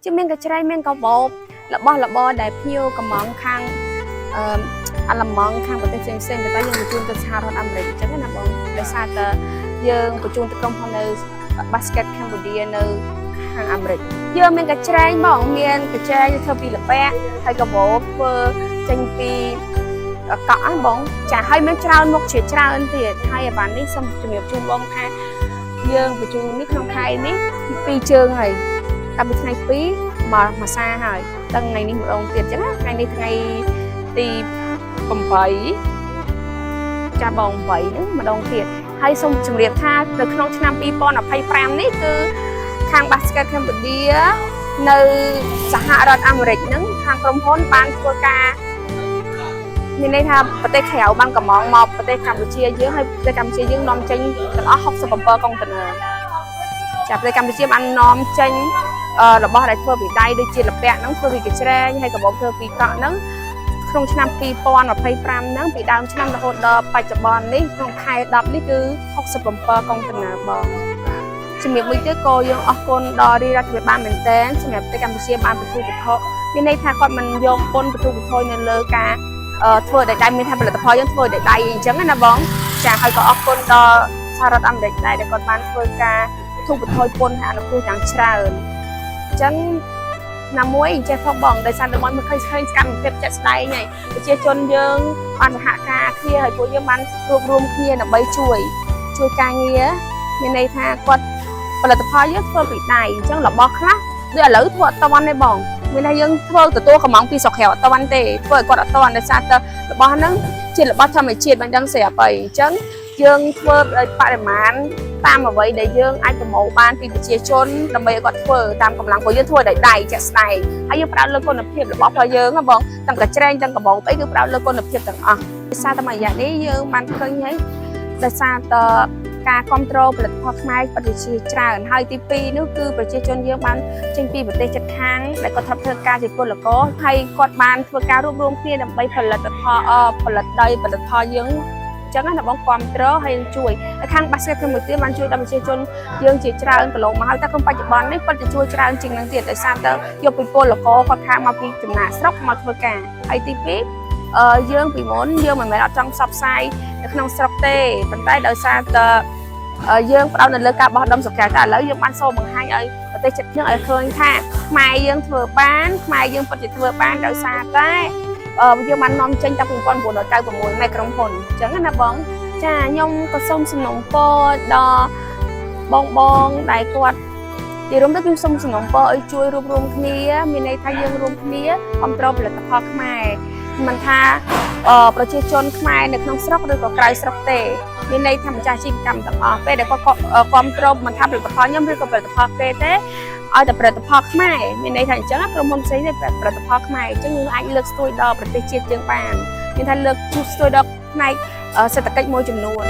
chứ miếng cái trái miếng có bột là bo để phiêu cầm món khang ăn làm món khang của tên xem người ta dùng của chuông từ xa hơn âm lịch chứ là bóng để xa tờ dương của chuông từ công phong nơi basket Cambodia nơi hàng âm lịch dương miếng cái trái mỏng miếng cái trái như thơ pi là bé hay có bột chanh pi cỏ bóng chả hay mấy trao một chiếc trao ân thiệt hay là bán đi xong chụp nghiệp chung bông ha dương của chung nước không khai nít pi trường này đặc biệt này phí mà xa hỏi tầng này đi một đồng tiền chứ ngày đi ngày đi cầm váy cha bông váy nữa mà đồng tiền hay xong chụp nghiệp tha từ không năm pi pon ở pay pram nít cứ khang basket Cambodia nơi xã hạរដ្ឋអាមេរិកហ្នឹងខាងក្រុមហ៊ុនបានធ្វើការមានន័យថាប្រទេសក្រៅបានកំងមកប្រទេសកម្ពុជាយើងហើយប្រទេសកម្ពុជាយើងនាំចេញទាំងអស់67កុងតឺន័រចាប្រទេសកម្ពុជាបាននាំចេញរបស់ដែលធ្វើពីដៃដូចជាលពាក់ហ្នឹងធ្វើពីកញ្ច្រែងហើយកាបូបធ្វើពីកក់ហ្នឹងក្នុងឆ្នាំ2025ហ្នឹងពីដើមឆ្នាំរហូតដល់បច្ចុប្បន្ននេះក្នុងខែ10នេះគឺ67កុងតឺន័របងជំរាបមួយទៀតក៏យើងអរគុណដល់រាជរដ្ឋាភិបាលមែនទែនសម្រាប់ប្រទេសកម្ពុជាបានបទូបថមានន័យថាគាត់មិនយកពន្ធបទូបថនៅលើការធ្វើដោយដៃមានថាផលិតផលយើងធ្វើដោយដៃអញ្ចឹងណាបងចាហើយក៏អរគុណដល់សហរដ្ឋអាមេរិកដែរដែលគាត់បានធ្វើការទូបថពន្ធហើយអនុគ្រោះយ៉ាងច្រើនអញ្ចឹងណាមួយចេះផងបងដោយសារតែមកមើលឃើញសកម្មភាពចាក់ស្ដែងហើយប្រជាជនយើងបានសហការគ្នាហើយពួកយើងបានរួបរวมគ្នាដើម្បីជួយការងារមានន័យថាគាត់ផលិតផលយើងធ្វើពីដៃអញ្ចឹងរបស់ខ្លះដូចឥឡូវធ្វើអត់តាន់ទេបងមានថាយើងធ្វើទទួលកំងពីស្រុកក្រៅអត់តាន់ទេធ្វើឲ្យគាត់អត់តាន់ដោយសារតែរបស់ហ្នឹងជារបស់ធម្មជាតិមិនដឹងស្រាប់អីអញ្ចឹងយើងធ្វើដោយបរិមាណតាមអ្វីដែលយើងអាចប្រមូលបានពីប្រជាជនដើម្បីឲ្យគាត់ធ្វើតាមកម្លាំងរបស់យើងធ្វើដោយដៃជាក់ស្ដែងហើយយើងផ្ដោតលើគុណភាពរបស់ផលយើងហ៎បងទាំងកញ្ច្រែងទាំងកាបូបអីគឺផ្ដោតលើគុណភាពទាំងអស់ដោយសារតែមួយរយៈនេះយើងបានឃើញហើយដោយសារតែការគ្រប់គ្រងផលិតផលខ្មែរប្រជាច្រើនហើយទី2នោះគឺប្រជាជនយើងបានចេញពីប្រទេសជិតខាងដែលគាត់ធ្វើការជាពលករហើយគាត់បានធ្វើការរួបរวมគ្នាដើម្បីផលិតផលយើងអញ្ចឹងណាបងគ្រប់គ្រងហើយជួយហើយខាង basket មួយទៀតបានជួយដល់ប្រជាជនយើងជាច្រើនកន្លងមកហើយតែក្នុងបច្ចុប្បន្ននេះគាត់จะជួយច្រើនជាងនឹងទៀតដោយសារតែយកពីពលករគាត់ខាងមកពីចំណាកស្រុកមកធ្វើការហើយទី2យើងពីមុនយើងមិនមែនអត់ចង់ផ្សព្វផ្សាយនៅក្នុងស្រុកទេប៉ុន្តែដោយសារតែយើងផ្ដោតនៅលើការបោះដុំសុខាតែឥឡូវយើងបានសូមបង្ហាញឲ្យប្រទេសជិតយើងឲ្យឃើញថាខ្មែរយើងធ្វើបានខ្មែរយើងពិតជាធ្វើបានដោយសារតែយើងបាននាំចេញតាំងពី1996នៅក្រុមហ៊ុនអញ្ចឹងណាបងចាខ្ញុំក៏សូមសំណូមពរដល់បងដែលគាត់ទីរួមទៅខ្ញុំសូមសំណូមពរឲ្យជួយរួបរวมគ្នាមានន័យថាយើងរួមគ្នាគ្រប់គ្រងផលិតផលខ្មែរមិនថាប្រជាជនខ្មែរនៅក្នុងស្រុកឬក៏ក្រៅស្រុកទេមានន័យថាម្ចាស់អាជីវកម្មទាំងអស់ពេលដែលគាត់គ្រប់គ្រងមិនថាផលិតផលខ្ញុំឬក៏ផលិតផលគេទេឲ្យតែផលិតផលខ្មែរមានន័យថាអញ្ចឹងក្រុមហ៊ុនផ្សេងទេផលិតផលខ្មែរអញ្ចឹងយើងអាចលើកស្ទួយដល់ប្រទេសជាតិយើងបានមានថាលើកស្ទួយដល់ផ្នែកសេដ្ឋកិច្ចមួយចំនួន